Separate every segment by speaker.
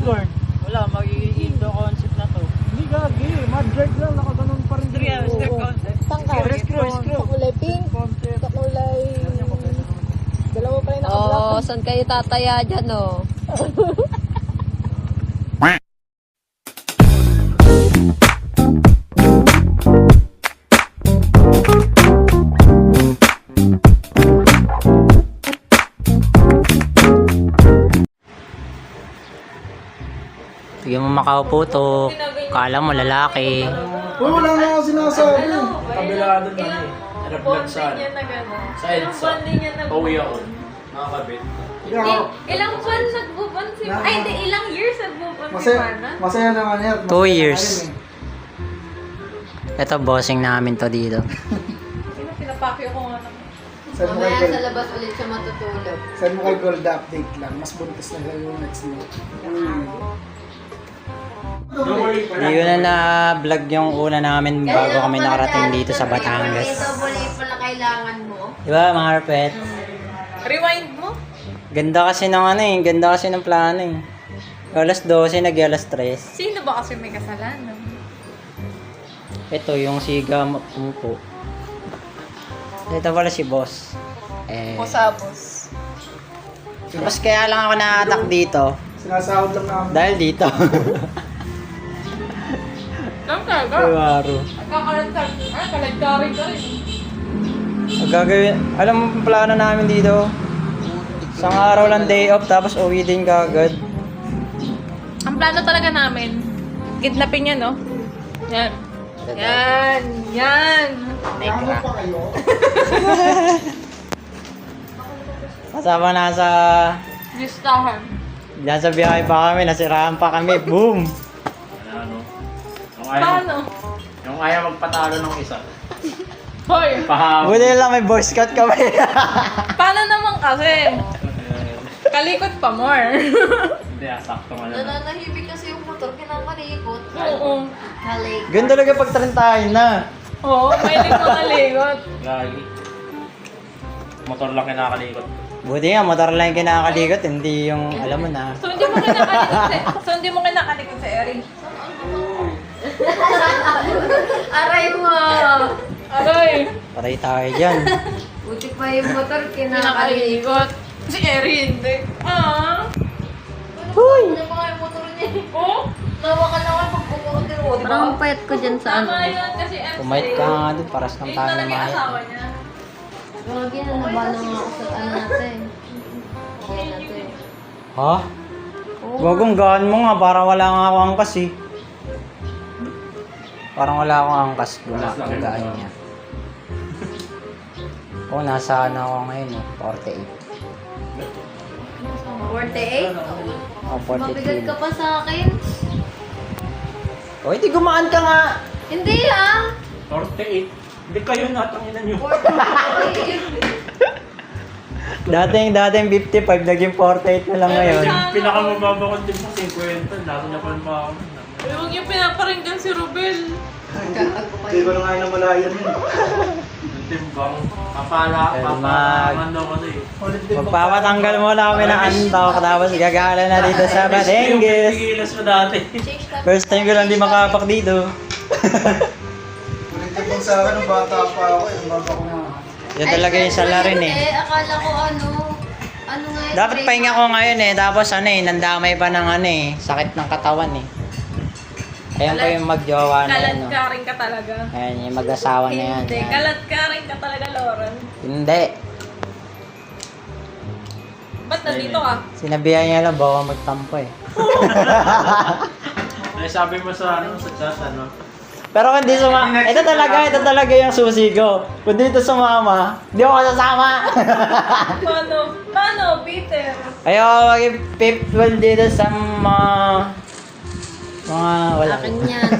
Speaker 1: Record. Wala, magiging Indo concept na to.
Speaker 2: Hindi gagi, mad-drive lang, nakaganon pa rin.
Speaker 1: Mr. Concept.
Speaker 3: Tangka.
Speaker 1: Screw.
Speaker 3: Kakulay pink. Kakulay... Dalawa pa rin naka-block.
Speaker 4: Oh, saan kayo tataya dyan, oh?
Speaker 5: Sige mo makaupo to. Kala mo lalaki.
Speaker 2: Uy, wala nga ako sinasabi.
Speaker 1: Kabila doon na eh. Nag-vlog sa sa EDSA. Pauwi ako. Nakakabit.
Speaker 6: Ilang buwan nagbubon si Ay, hindi, ilang years nagbubon si
Speaker 2: Masaya,
Speaker 6: Mana?
Speaker 2: masaya naman yan.
Speaker 5: 2 years. Ito bossing namin to dito.
Speaker 6: Sino pinapakyo ko nga naman?
Speaker 2: Send mo kay
Speaker 4: Mamaya sa
Speaker 2: Gold.
Speaker 4: labas ulit siya matutulog.
Speaker 2: Send mo kay Gold update lang. Mas buntis na lang yung next mo.
Speaker 5: Hindi ko na na-vlog yung una namin bago kami nakarating dito sa Batangas.
Speaker 4: Ito, buli pala kailangan mo.
Speaker 5: Diba mga Arpet?
Speaker 6: Rewind mo?
Speaker 5: Ganda kasi ng ano eh. Ganda kasi ng plano eh. Alas 12, nag-alas 3.
Speaker 6: Sino ba kasi may kasalanan?
Speaker 5: Ito yung siga umupo. Ito pala si boss.
Speaker 6: Kusabos.
Speaker 5: Boss kaya lang ako na-attack dito.
Speaker 2: Sinasahod lang namin.
Speaker 5: Dahil dito.
Speaker 6: Lang talaga.
Speaker 5: Iwaro.
Speaker 6: Kakalagkari ka rin.
Speaker 5: Gagawin, alam mo ang plano namin dito? Isang araw lang day off tapos uwi din kagad.
Speaker 6: Ang plano talaga namin, kidnapin yan, no? Yan. Yan.
Speaker 2: Ano pa kayo?
Speaker 5: Kasama
Speaker 6: Listahan.
Speaker 5: nasa biyahe pa kami, nasiraan pa kami, boom!
Speaker 1: Ano?
Speaker 6: Paano?
Speaker 1: Yung ayaw magpatalo ng isa.
Speaker 6: Hoy,
Speaker 1: Pahaw.
Speaker 5: Buti lang may boy scout kami.
Speaker 6: paano naman kasi? Kalikot pa more.
Speaker 1: Hindi, sakto nga lang.
Speaker 4: Nananahimik kasi yung motor, kinakalikot.
Speaker 6: Oo.
Speaker 4: Halik.
Speaker 5: Ganun talaga pag tayo na.
Speaker 6: Oo, may mga likot.
Speaker 1: Gagi. Motor lang kinakalikot.
Speaker 5: Buti nga, motor lang yung kinakalikot, hindi yung, alam mo na.
Speaker 6: So hindi mo kinakalikot sa Erin.
Speaker 4: Aray mo!
Speaker 6: Aray,
Speaker 5: Patay tayo dyan.
Speaker 4: Buti pa yung motor, kinakalikot.
Speaker 6: kinakalikot. Si Erin, hindi.
Speaker 4: Huy! Ano ba nga yung motor niya?
Speaker 6: Oh,
Speaker 4: Nawakan na ako pag bumukod mo, di ba? Parang payat ko dyan sa ano.
Speaker 6: tama yun kasi MC.
Speaker 5: Kumait ka nga doon, paras kang
Speaker 6: Yun
Speaker 5: tayo
Speaker 6: talaga
Speaker 5: na
Speaker 6: yung
Speaker 5: mayat.
Speaker 6: asawa niya.
Speaker 4: Gagi na nabala nga ako sa ano natin. Okay natin.
Speaker 5: Ha? Gagong gaan mo nga, para wala nga ako angkas eh. Parang wala akong angkas, gumagaan niya. Oo, nasa ano ako ngayon eh,
Speaker 4: 48?
Speaker 5: 48. Oh, 48
Speaker 4: Mabigat ka
Speaker 5: kilo.
Speaker 4: pa sa akin.
Speaker 5: O, hindi gumaan ka nga.
Speaker 4: Hindi ah!
Speaker 1: 48. Hindi kayo natanginan nyo.
Speaker 5: Dating 55, naging 48 na lang ngayon.
Speaker 1: Pinakamababa ko din sa 50. Lalo na pa rin pa ako.
Speaker 6: Huwag yung pinaparinggan si Rubel.
Speaker 2: Hindi ko na nga yung malayan yun.
Speaker 1: Yung timbang. Papamando ko to eh.
Speaker 5: Magpapatanggal muna kami ng antok, tapos gagala na dito sa Batangas.
Speaker 1: Pigilas mo dati.
Speaker 5: First time ko lang di makapak dito.
Speaker 2: Ulit yung sa akin, nung bata pa ako, yung baba ko na.
Speaker 5: Yan talaga yung salarin eh.
Speaker 4: Akala ko ano nga yung
Speaker 5: Dapat pahinga ko ngayon eh, tapos ano eh, nandamay pa ng ano eh, sakit ng katawan eh. Ayan po yung magjowa na yan. No?
Speaker 6: Kalat-karing ka talaga.
Speaker 5: Ayan, yung mag-asawa na yan.
Speaker 6: Hindi,
Speaker 5: Ayan.
Speaker 6: kalat-karing ka talaga, Lauren.
Speaker 5: Hindi.
Speaker 6: Ba't nandito ka?
Speaker 5: Sinabihan niya lang, baka magtampo eh.
Speaker 1: Ay, sabi mo sa ano, sa chat, ano?
Speaker 5: Pero kung di sumama, ito talaga yung susi ko. Kung dito sumama, di ako sasama.
Speaker 6: Paano, Peter?
Speaker 5: Ayoko mag-pip dito sa mga wala.
Speaker 4: Akin yan.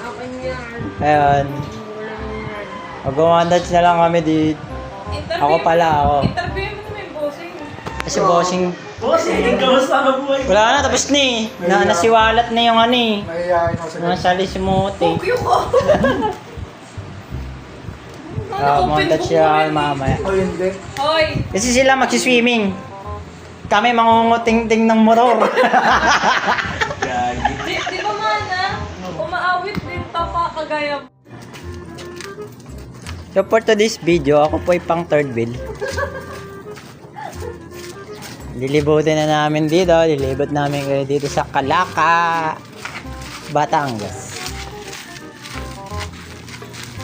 Speaker 4: Akin yan.
Speaker 5: Ayun. Mag-100 na lang kami dito. Ako pala, ako.
Speaker 6: Interview mo naman yung bossing.
Speaker 5: Kasi bossing,
Speaker 1: Bossing, kamusta ka buhay?
Speaker 5: wala na, tapos na eh. Nasiwalat na yung ano eh.
Speaker 2: Mahihayin ako sa ganyan.
Speaker 5: Nasali si Mote.
Speaker 6: Pugyo ko.
Speaker 5: Montage siya mamaya.
Speaker 2: O hindi.
Speaker 6: Hoy,
Speaker 5: Kasi sila magsiswimming. kami mangunguting-ting ng motor.
Speaker 1: Gagi.
Speaker 6: Di ba mana? Umaawit din tapa kagaya.
Speaker 5: So for today's video, ako po ay pang third wheel. Lilibutin na namin dito. Lilibot namin kayo dito sa Calaca, Batangas.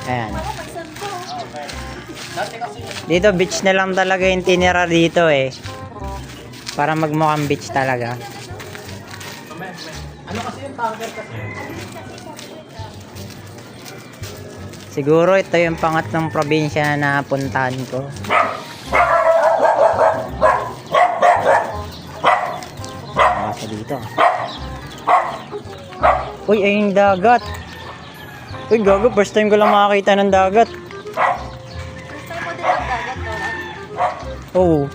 Speaker 5: Ayan. Dito beach na lang talaga yung tinira dito eh. Para magmukhang beach talaga.
Speaker 1: Ano kasi yung tanker kasi?
Speaker 5: Siguro ito yung pangatlong probinsya na napuntahan ko. Sa dito. Uy, ayun yung dagat. Uy, gago. First time ko lang makakita ng dagat. Oo.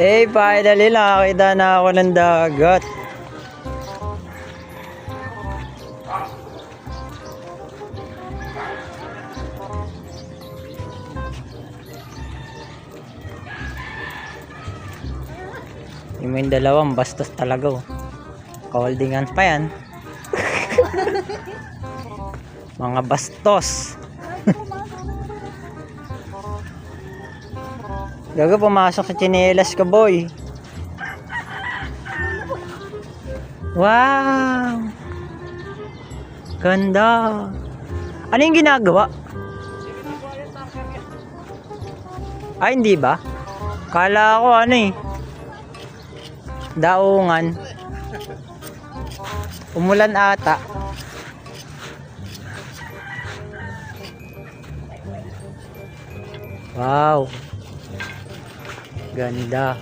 Speaker 5: Eh, finally nakakita na ako ng dagat. Yung dalawang bastos talaga oh. Holding hands pa yan. Mga bastos. Gago, pumasok sa tsinelas ka, boy. Wow! Ganda! Ano yung ginagawa? Ay, hindi ba? Kala ko ano eh. Daungan. Umulan ata. Wow. Ganda.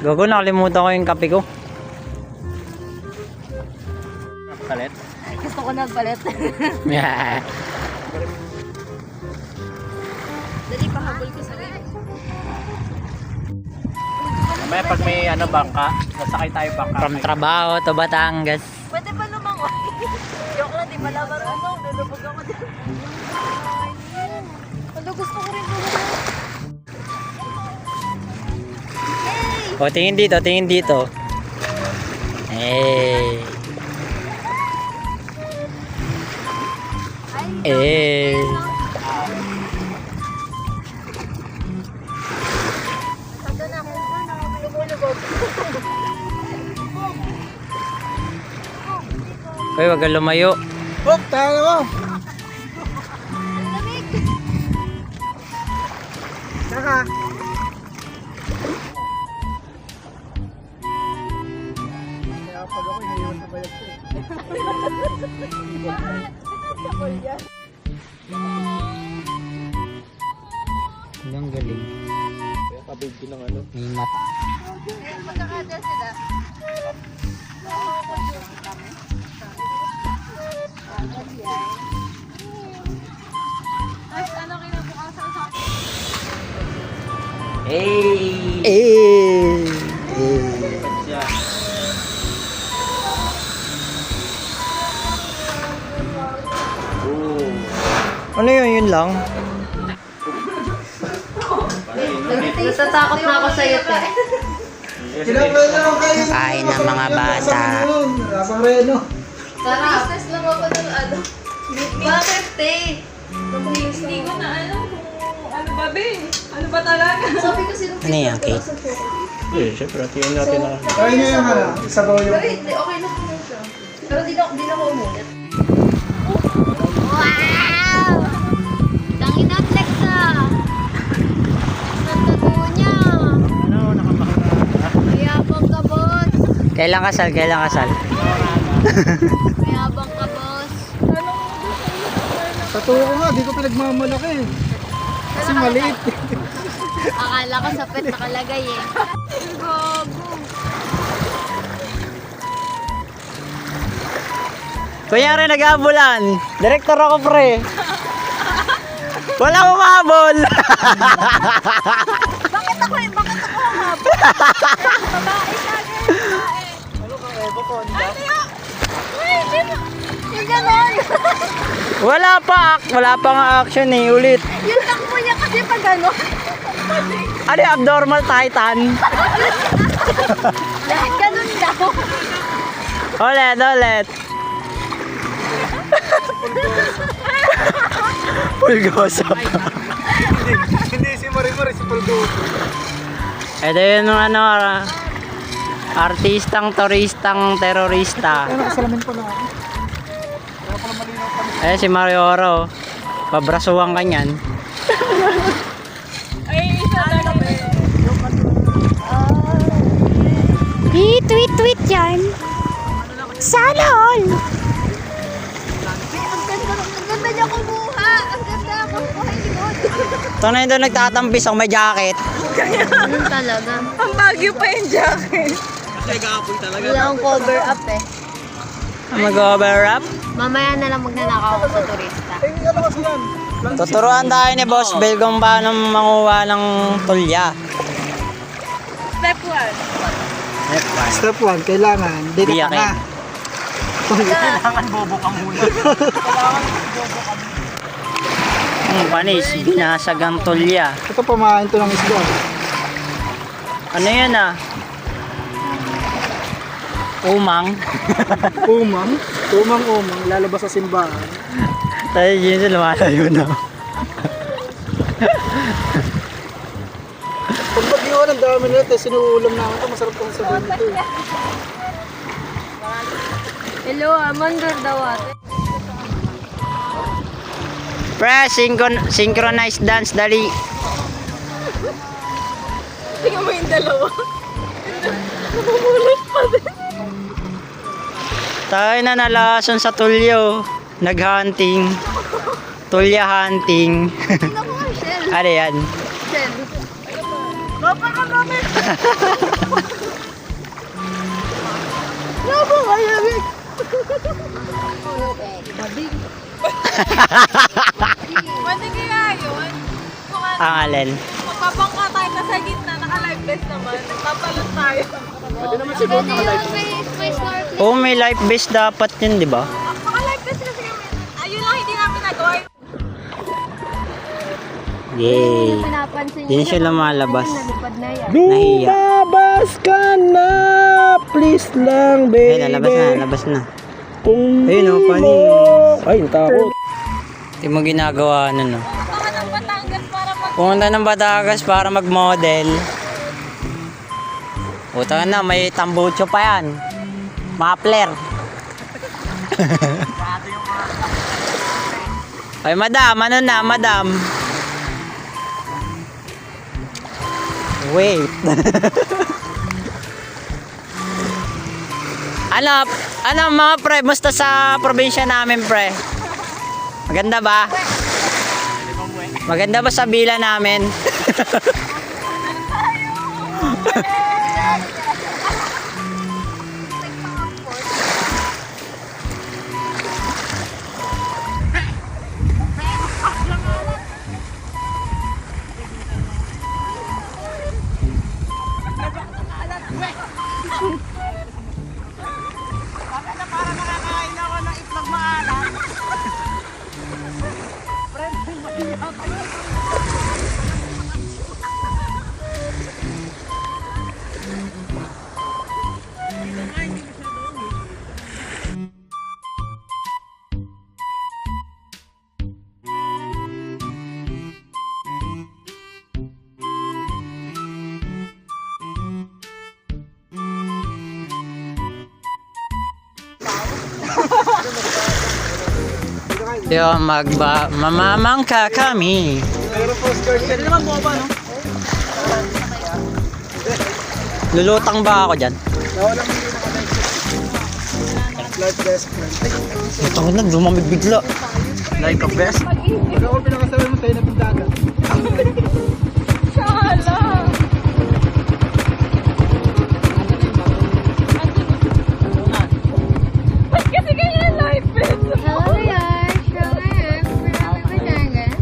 Speaker 5: Gago, nakalimutan ko yung kape ko.
Speaker 1: Palit?
Speaker 4: Gusto ko nagpalit.
Speaker 5: Yeah.
Speaker 4: Dali, pahabol ko sa rin.
Speaker 1: Mamaya pag may ano bangka, nasakay tayo bangka.
Speaker 5: From trabaho to Batangas.
Speaker 4: Pwede ba lumangoy? Joke lang, di ba laban ano? Nalubog ako dito. Ano, gusto ko rin lumangoy.
Speaker 5: O, tingin dito, tingin dito. Eh. Eh.
Speaker 4: Saga na ako. Lumulubog.
Speaker 5: Uy, wag kang lumayo.
Speaker 3: Oh, tayo mo. Saka. Kaya pag ako iniwan sa bayag ko.
Speaker 5: Ang galing.
Speaker 1: Kaya kabig ko ng ano.
Speaker 5: May mata.
Speaker 4: Magkakadal sila.
Speaker 6: Tapos ano kinabukasan sa
Speaker 1: Hey!
Speaker 5: Eh.
Speaker 1: Siya. Oh.
Speaker 5: Ano yun? Yun lang?
Speaker 4: Natatakot na ako sa'yo, te.
Speaker 2: Kinakain naman kayo.
Speaker 5: Kain ng mga bata.
Speaker 2: Lasang reno.
Speaker 4: Sarap. Business lang ako ng ano. Bakit, te?
Speaker 6: hindi ko na alam kung ano ba, be? Ano ba talaga?
Speaker 4: Sabi ko sino
Speaker 5: Ano yan, Kate?
Speaker 1: Eh, syempre, tingnan natin na.
Speaker 2: Kain nyo yung ano, sabaw yung...
Speaker 4: Pero hindi, okay lang naman siya. Pero di na ako umulit.
Speaker 7: Wow! Tangin na flex ah! Nagtago niya!
Speaker 1: Ano, nakapakita.
Speaker 7: Mayabang ka, boss!
Speaker 5: Kailan kasal? Kailan kasal?
Speaker 7: Mayabang ka, boss!
Speaker 3: Totoo ko nga, di ko pinagmamalaki. Kasi maliit.
Speaker 7: Akala ko sa pet nakalagay eh. Gago!
Speaker 5: Kunyari nag-aabulan. Direktor ako, pre. Walang umabol!
Speaker 7: Bakit ako humabol? Babae siya, babae.
Speaker 2: Ano ka, Evo Conda?
Speaker 7: Ano yun? Uy, di mo. Yung ganon.
Speaker 5: Wala pa nga action eh, ulit.
Speaker 7: Yung takbo niya kasi pag ganon.
Speaker 5: Ano yung abnormal titan?
Speaker 7: Dahil ganon daw.
Speaker 5: Ulit. Pulgoso.
Speaker 2: Hindi si Marimar, si Pulgoso.
Speaker 5: Ito yung ano, artistang, turistang, terorista.
Speaker 3: Ano, kasalamin pala ako.
Speaker 5: Eh si Mario Oro. Pabrasuhan ka niyan.
Speaker 6: Ay, isa na
Speaker 7: Tweet yan. Sana all. Ang ganda niya kumuha. Ang ganda kumuha yun.
Speaker 5: Ito na yung nagtatampis ako may jacket.
Speaker 4: Ganun talaga.
Speaker 6: Ang bagyo pa yung jacket.
Speaker 4: Wala akong cover up eh.
Speaker 5: Mag-over up.
Speaker 4: Mamaya na lang magnanakaw ako sa turista.
Speaker 5: Tuturuan tayo ni Boss Bel kung paano manguha ng tulya.
Speaker 6: Step 1.
Speaker 3: Step 1, kailangan. Dika ka na.
Speaker 5: Kailangan bobo ka muna. Panis, binasag ang tulya.
Speaker 3: Ito pamahain to ng isda.
Speaker 5: Ano yan ah? Umang.
Speaker 3: Umang. Umang. Lalabas sa simbahan.
Speaker 5: Tayo yun sa lumalayo na.
Speaker 3: Pag bagyo ang dami nila, tayo sinuulam na ito. Masarap kong sabihin ito.
Speaker 4: Hello, mandor daw ate.
Speaker 5: Pre, synchronized dance, dali.
Speaker 6: Tingnan mo yung dalawa. Namumulit pa din.
Speaker 5: Tayo na nalason sa tulyo. Nag-hunting. Tulya hunting.
Speaker 7: Tingnan mo nga, Shell.
Speaker 5: Ano yan?
Speaker 7: Shell. Labo kayo.
Speaker 6: Pwede kaya yun? Kung ano,
Speaker 5: Ang alin.
Speaker 6: magpapangka tayo na sa gitna, naka-live vest naman. Nagpapalot tayo.
Speaker 3: Pwede naman siguro
Speaker 7: Pwede
Speaker 3: nakalive.
Speaker 7: yun, may snorkeling.
Speaker 5: Oo, may life vest dapat yun, di ba?
Speaker 6: Naka-live vest kasi kami. Ayun lang hindi namin nagawa.
Speaker 5: Yay.
Speaker 7: Pinapansin
Speaker 5: Di na siya lumalabas.
Speaker 7: Nalipad na yan.
Speaker 5: Nahiya.
Speaker 3: Lumabas ka na! Please lang,
Speaker 5: Ay,
Speaker 3: baby.
Speaker 5: lalabas na.
Speaker 3: Kung
Speaker 5: Ayun, oh,
Speaker 3: di
Speaker 5: panis.
Speaker 3: mo- Ay, natakot.
Speaker 5: Hindi mo ginagawa nun, no?
Speaker 6: Baka ng Batangas para mag...
Speaker 5: Pumunta ng Batangas para mag-model. Puta na, may tambucho pa yan. Muffler. Ay, madam, ano na, madam? Wait. ano mga pre, musta sa probinsya namin, pre? Maganda ba? Maganda ba sa bila namin? Yo, mamamangka kami.
Speaker 3: Pero postcard ka naman mo ba, no?
Speaker 5: Lulutang ba ako dyan?
Speaker 3: Nawalang hindi nakalive. Live best friend.
Speaker 5: Ito na, lumamig bigla. Like a best.
Speaker 3: Pag ako pinakasabi mo tayo na pindagan.
Speaker 6: Sala! Ba't kasi kaya live vest?
Speaker 7: Hello guys, from Batangas.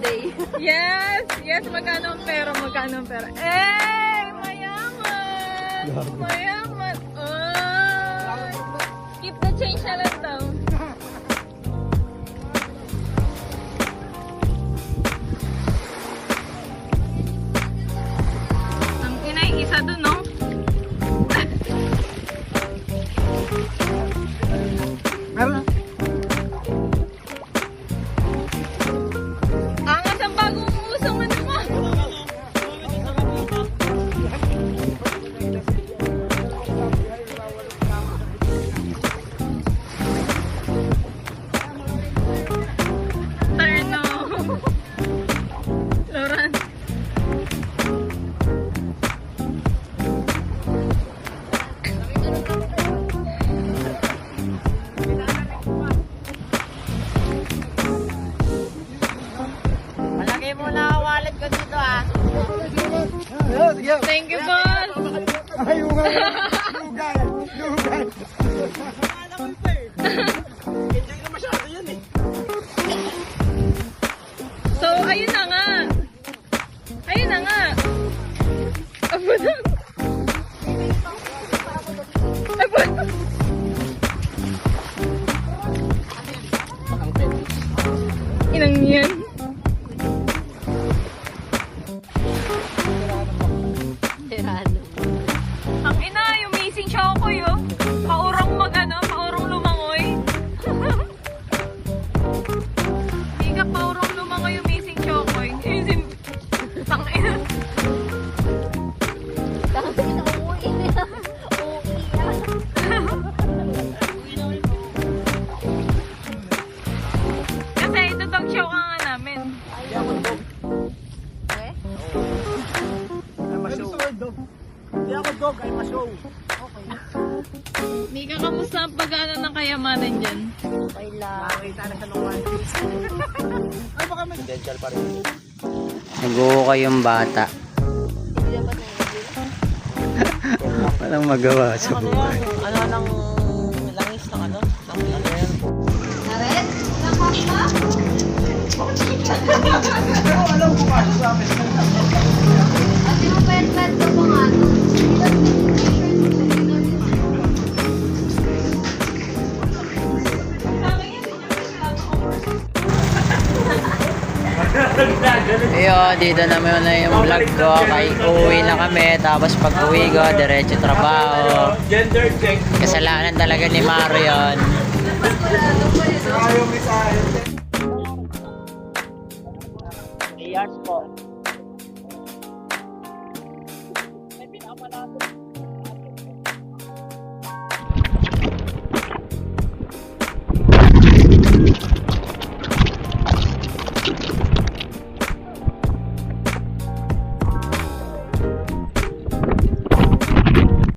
Speaker 7: birthday.
Speaker 6: Yes! Yes! Magkano ang pera? Magkano ang pera? Eh! Mayaman! Mayaman! Oh! Keep the change na lang daw. Ang inay, isa dun, no?
Speaker 3: Meron.
Speaker 6: Angas ang bagong usong ano mo. Terno. Loran.
Speaker 3: Malagay mo na wallet ko dito ah.
Speaker 6: Thank you, boss.
Speaker 3: Ay, ugay. Ugay.
Speaker 6: So, ayun na nga. Ayun na nga. Abo na. Abo na. Inang yan.
Speaker 7: Tirano.
Speaker 6: Ang ina, yung missing chocoy, oh. Paurong paurong lumangoy. Hindi ka paurong lumangoy yung missing chocoy. Tang ina.
Speaker 7: Tapos uuwi na. Uuwi
Speaker 6: Kasi ito dog show ka nga namin.
Speaker 7: Eh?
Speaker 3: Hindi ako dog, ay mashow.
Speaker 6: Mika, kamusta ang pag-ano ng kayamanan dyan?
Speaker 7: Okay lang.
Speaker 3: Nakita na siya ng wallet. Ay, baka may...
Speaker 2: Potential pa rin.
Speaker 5: Nag-uukay yung bata.
Speaker 7: Hindi dapat na
Speaker 5: Walang magawa sa buhay.
Speaker 3: Ano ng langis ng ano? Ng ano yan?
Speaker 7: Naret? Nakak pa?
Speaker 2: Alam ko ba? Sa amin.
Speaker 7: At yung pet-pet ko pa nga to.
Speaker 5: Ayun, dito naman na yung vlog ko. Kay uwi na kami. Tapos pag uwi ko, diretso trabaho.
Speaker 1: Gender check.
Speaker 5: Kasalanan talaga ni Maro yun.
Speaker 2: Ayaw, miss ayaw.
Speaker 3: Yes po.